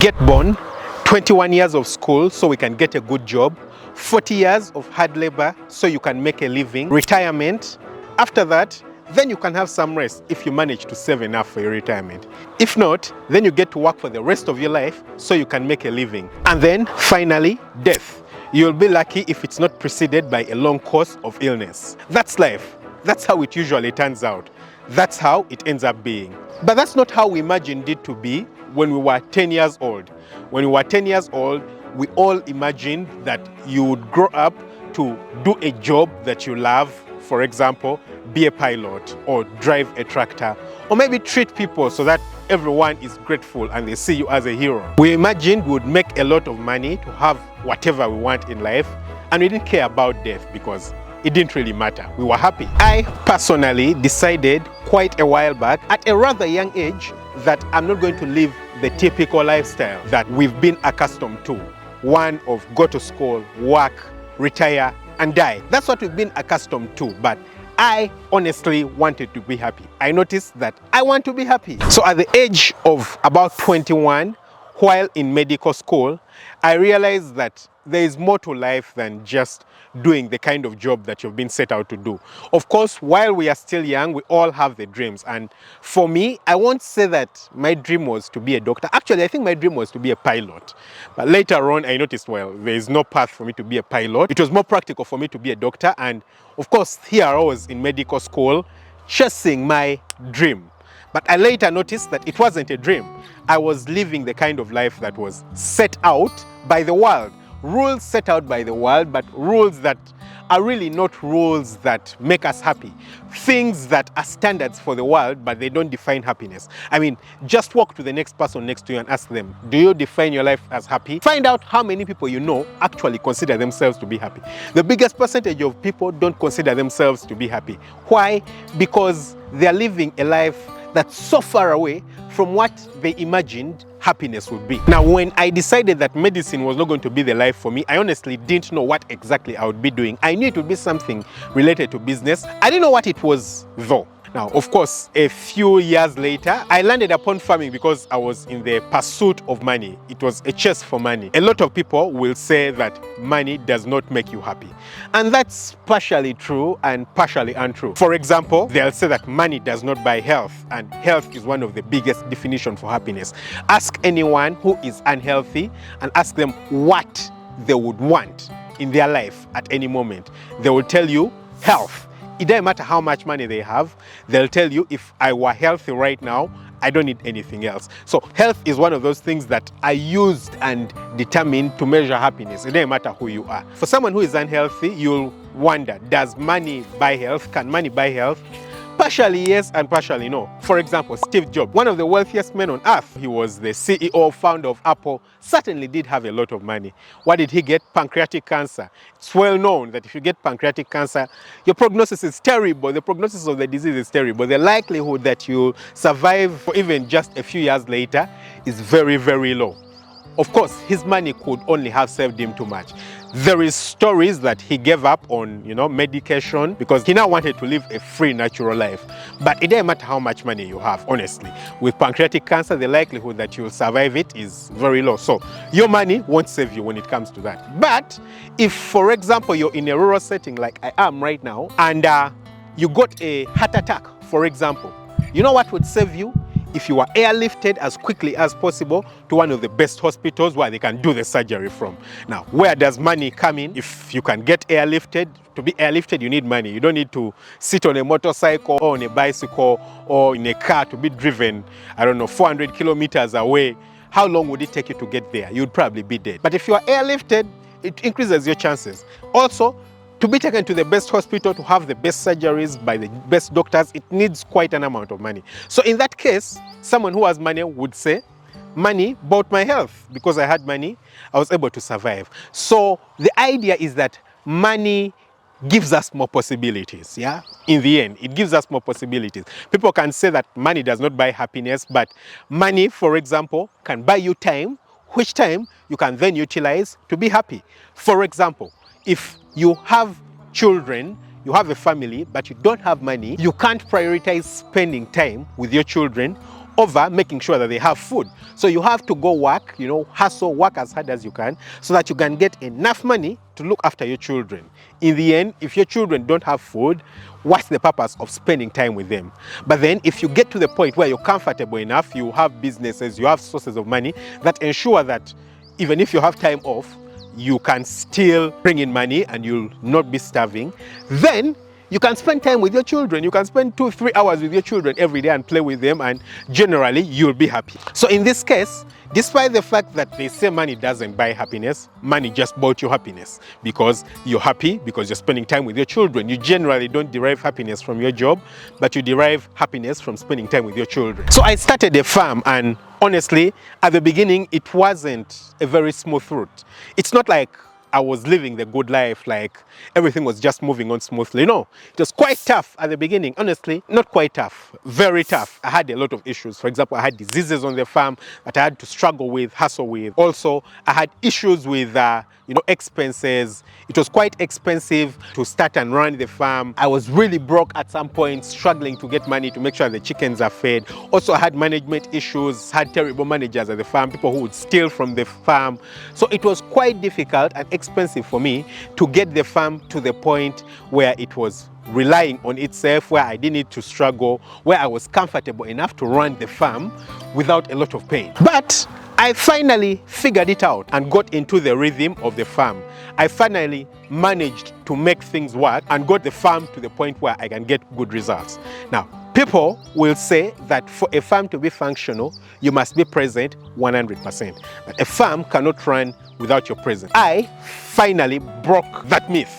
Get born, 21 years of school so we can get a good job, 40 years of hard labor so you can make a living, retirement. After that, then you can have some rest if you manage to save enough for your retirement. If not, then you get to work for the rest of your life so you can make a living. And then finally, death. You'll be lucky if it's not preceded by a long course of illness. That's life. That's how it usually turns out. That's how it ends up being. But that's not how we imagined it to be when we were 10 years old. When we were 10 years old, we all imagined that you would grow up to do a job that you love. For example, be a pilot or drive a tractor, or maybe treat people so that everyone is grateful and they see you as a hero. We imagined we would make a lot of money to have whatever we want in life, and we didn't care about death because it didn't really matter. We were happy. I personally decided quite a while back, at a rather young age, that I'm not going to live the typical lifestyle that we've been accustomed to. One of go to school, work, retire, and die. That's what we've been accustomed to, but I honestly wanted to be happy. I noticed that I want to be happy. So at the age of about 21, while in medical school, I realized that there is more to life than just doing the kind of job that you've been set out to do. Of course, while we are still young, we all have the dreams. And for me, I won't say that my dream was to be a doctor. Actually, I think my dream was to be a pilot. But later on, I noticed, well, there is no path for me to be a pilot. It was more practical for me to be a doctor. And of course, here I was in medical school, chasing my dream. But I later noticed that it wasn't a dream. I was living the kind of life that was set out by the world. Rules set out by the world, but rules that are really not rules that make us happy. Things that are standards for the world, but they don't define happiness. I mean, just walk to the next person next to you and ask them, do you define your life as happy? Find out how many people you know actually consider themselves to be happy. The biggest percentage of people don't consider themselves to be happy. Why? Because they are living a life that's so far away from what they imagined happiness would be. Now, when I decided that medicine was not going to be the life for me, I honestly didn't know what exactly I would be doing. I knew it would be something related to business. I didn't know what it was though. Now, of course, a few years later, I landed upon farming because I was in the pursuit of money. It was a chase for money. A lot of people will say that money does not make you happy. And that's partially true and partially untrue. For example, they'll say that money does not buy health, and health is one of the biggest definitions for happiness. Ask anyone who is unhealthy and ask them what they would want in their life at any moment. They will tell you health. It doesn't matter how much money they have. They'll tell you, if I were healthy right now, I don't need anything else. So health is one of those things that are used and determined to measure happiness. It doesn't matter who you are. For someone who is unhealthy, you'll wonder, does money buy health? Can money buy health? Partially yes and partially no. For example, Steve Jobs, one of the wealthiest men on earth, he was the CEO, founder of Apple, certainly did have a lot of money. What did he get? Pancreatic cancer. It's well known that if you get pancreatic cancer, your prognosis is terrible. The prognosis of the disease is terrible. The likelihood that you'll survive for even just a few years later is very, very low. Of course, his money could only have saved him too much. There is stories that he gave up on, medication because he now wanted to live a free, natural life. But it doesn't matter how much money you have, honestly. With pancreatic cancer, the likelihood that you'll survive it is very low. So your money won't save you when it comes to that. But if, for example, you're in a rural setting like I am right now, and you got a heart attack, for example, you know what would save you? If you are airlifted as quickly as possible to one of the best hospitals where they can do the surgery from. Now, where does money come in? If you can get airlifted, to be airlifted, you need money. You don't need to sit on a motorcycle or on a bicycle or in a car to be driven, 400 kilometers away. How long would it take you to get there? You'd probably be dead. But if you are airlifted, it increases your chances. Also, to be taken to the best hospital, to have the best surgeries by the best doctors, it needs quite an amount of money. So in that case, someone who has money would say, money bought my health. Because I had money, I was able to survive. So the idea is that money gives us more possibilities, yeah? In the end, it gives us more possibilities. People can say that money does not buy happiness, but money, for example, can buy you time, which time you can then utilize to be happy. For example, if you have children, you have a family, but you don't have money, you can't prioritize spending time with your children over making sure that they have food. So you have to go work, hustle, work as hard as you can so that you can get enough money to look after your children. In the end, if your children don't have food, what's the purpose of spending time with them? But then if you get to the point where you're comfortable enough, you have businesses, you have sources of money that ensure that even if you have time off, you can still bring in money and you'll not be starving, then you can spend time with your children. You can spend 2-3 hours with your children every day and play with them, and generally you'll be happy. So in this case, despite the fact that they say money doesn't buy happiness, money just bought you happiness because you're happy because you're spending time with your children. You generally don't derive happiness from your job, but you derive happiness from spending time with your children. So I started a farm, and honestly, at the beginning, it wasn't a very smooth route. It's not like I was living the good life, like everything was just moving on smoothly. No, it was quite tough at the beginning. Honestly, not quite tough, very tough. I had a lot of issues. For example, I had diseases on the farm that I had to struggle with, hustle with. Also, I had issues with expenses. It was quite expensive to start and run the farm. I was really broke at some point, struggling to get money to make sure the chickens are fed. Also, I had management issues, had terrible managers at the farm, people who would steal from the farm. So it was quite difficult and expensive for me to get the farm to the point where it was relying on itself, where I didn't need to struggle, where I was comfortable enough to run the farm without a lot of pain. But I finally figured it out and got into the rhythm of the farm. I finally managed to make things work and got the farm to the point where I can get good results. Now, people will say that for a farm to be functional, you must be present 100%. But a farm cannot run without your presence. I finally broke that myth,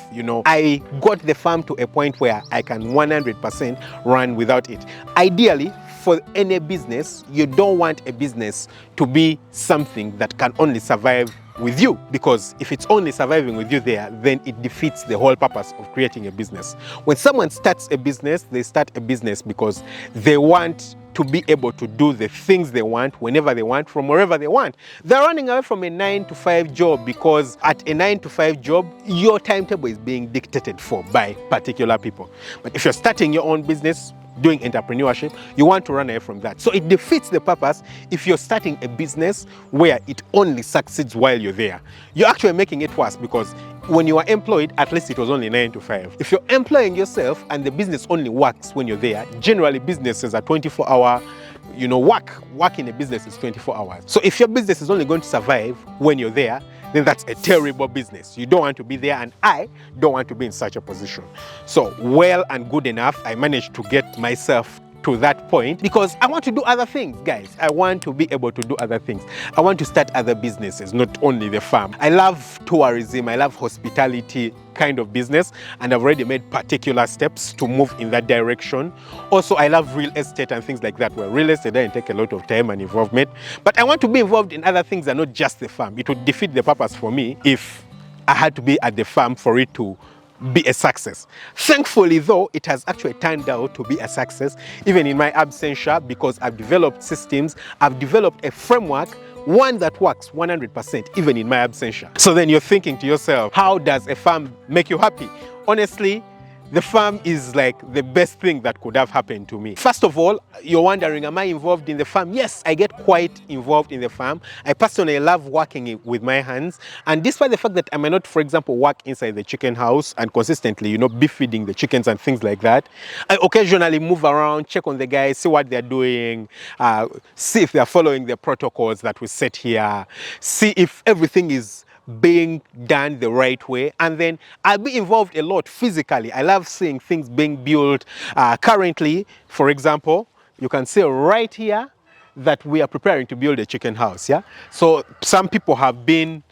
I got the farm to a point where I can 100% run without it. Ideally, for any business, you don't want a business to be something that can only survive with you, because if it's only surviving with you there, then it defeats the whole purpose of creating a business. When someone starts a business, they start a business because they want to be able to do the things they want, whenever they want, from wherever they want. They're running away from a 9-to-5 job because at a 9-to-5 job, your timetable is being dictated for by particular people. But if you're starting your own business, doing entrepreneurship, you want to run away from that. So it defeats the purpose if you're starting a business where it only succeeds while you're there. You're actually making it worse, because when you are employed, at least it was only 9-to-5. If you're employing yourself and the business only works when you're there, generally businesses are 24-hour, work in a business is 24 hours. So if your business is only going to survive when you're there, then that's a terrible business. You don't want to be there, and I don't want to be in such a position. So well and good enough, I managed to get myself to that point because I want to do other things, guys. I want to be able to do other things. I want to start other businesses, not only the farm. I love tourism, I love hospitality kind of business, and I've already made particular steps to move in that direction. Also, I love real estate and things like that. Well, real estate doesn't take a lot of time and involvement, but I want to be involved in other things and not just the farm. It would defeat the purpose for me if I had to be at the farm for it to be a success. Thankfully though, it has actually turned out to be a success even in my absentia, because I've developed systems, I've developed a framework, one that works 100% even in my absentia. So then you're thinking to yourself, how does a farm make you happy? Honestly, the farm is like the best thing that could have happened to me. First of all, you're wondering, am I involved in the farm? Yes, I get quite involved in the farm. I personally love working with my hands. And despite the fact that I may not, for example, work inside the chicken house and consistently, be feeding the chickens and things like that, I occasionally move around, check on the guys, see what they're doing, see if they're following the protocols that we set here, see if everything is being done the right way, and then I'll be involved a lot physically. I love seeing things being built. Currently, for example, you can see right here that we are preparing to build a chicken house. So some people have been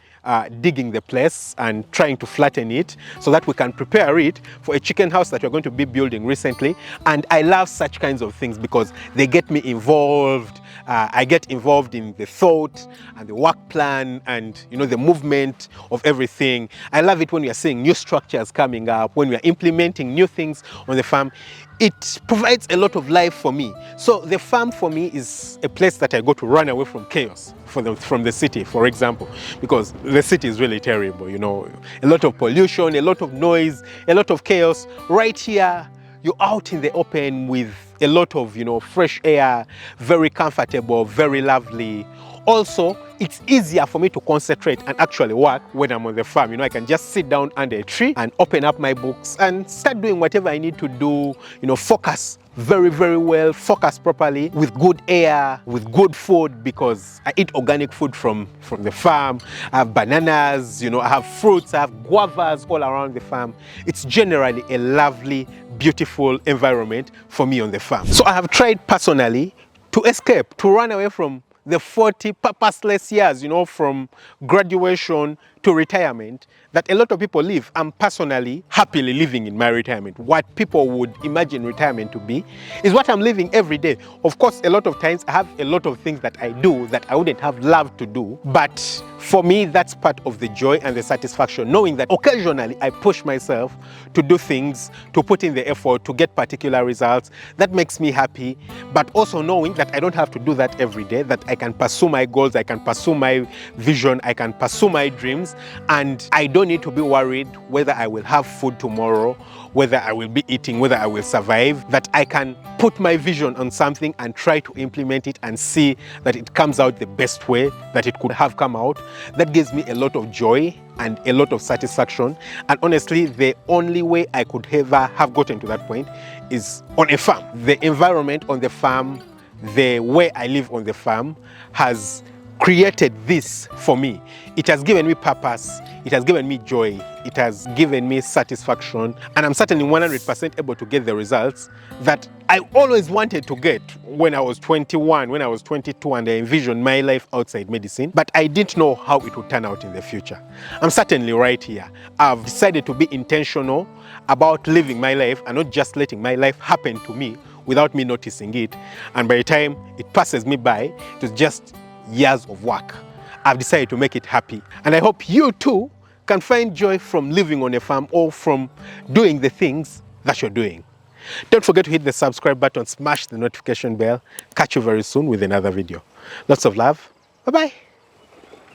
digging the place and trying to flatten it so that we can prepare it for a chicken house that we're going to be building recently. And I love such kinds of things because they get me involved. I get involved in the thought and the work plan and the movement of everything. I love it when we are seeing new structures coming up, when we are implementing new things on the farm. It provides a lot of life for me. So the farm for me is a place that I go to run away from chaos from the city, for example, because the city is really terrible, a lot of pollution, a lot of noise, a lot of chaos. Right here, you're out in the open with a lot of, fresh air, very comfortable, very lovely. Also, it's easier for me to concentrate and actually work when I'm on the farm. I can just sit down under a tree and open up my books and start doing whatever I need to do, focus very, very well, focus properly with good air, with good food, because I eat organic food from the farm. I have bananas, I have fruits, I have guavas all around the farm. It's generally a lovely, beautiful environment for me on the farm. So I have tried personally to escape, to run away from the 40 purposeless years, from graduation to retirement that a lot of people live. I'm personally happily living in my retirement. What people would imagine retirement to be is what I'm living every day. Of course, a lot of times I have a lot of things that I do that I wouldn't have loved to do, but for me, that's part of the joy and the satisfaction, knowing that occasionally I push myself to do things, to put in the effort, to get particular results. That makes me happy, but also knowing that I don't have to do that every day, that I can pursue my goals, I can pursue my vision, I can pursue my dreams, and I don't need to be worried whether I will have food tomorrow, whether I will be eating, whether I will survive, that I can put my vision on something and try to implement it and see that it comes out the best way that it could have come out. That gives me a lot of joy and a lot of satisfaction. And honestly, the only way I could ever have gotten to that point is on a farm. The environment on the farm, the way I live on the farm has created this for me. It has given me purpose, it has given me joy, it has given me satisfaction, and I'm certainly 100% able to get the results that I always wanted to get when I was 21, when I was 22, and I envisioned my life outside medicine, but I didn't know how it would turn out in the future. I'm certainly right here. I've decided to be intentional about living my life and not just letting my life happen to me without me noticing it, and by the time it passes me by, it was just years of work. I've decided to make it happy, and I hope you too can find joy from living on a farm or from doing the things that you're doing. Don't forget to hit the subscribe button, smash the notification bell. Catch you very soon with another video. Lots of love. Bye-bye.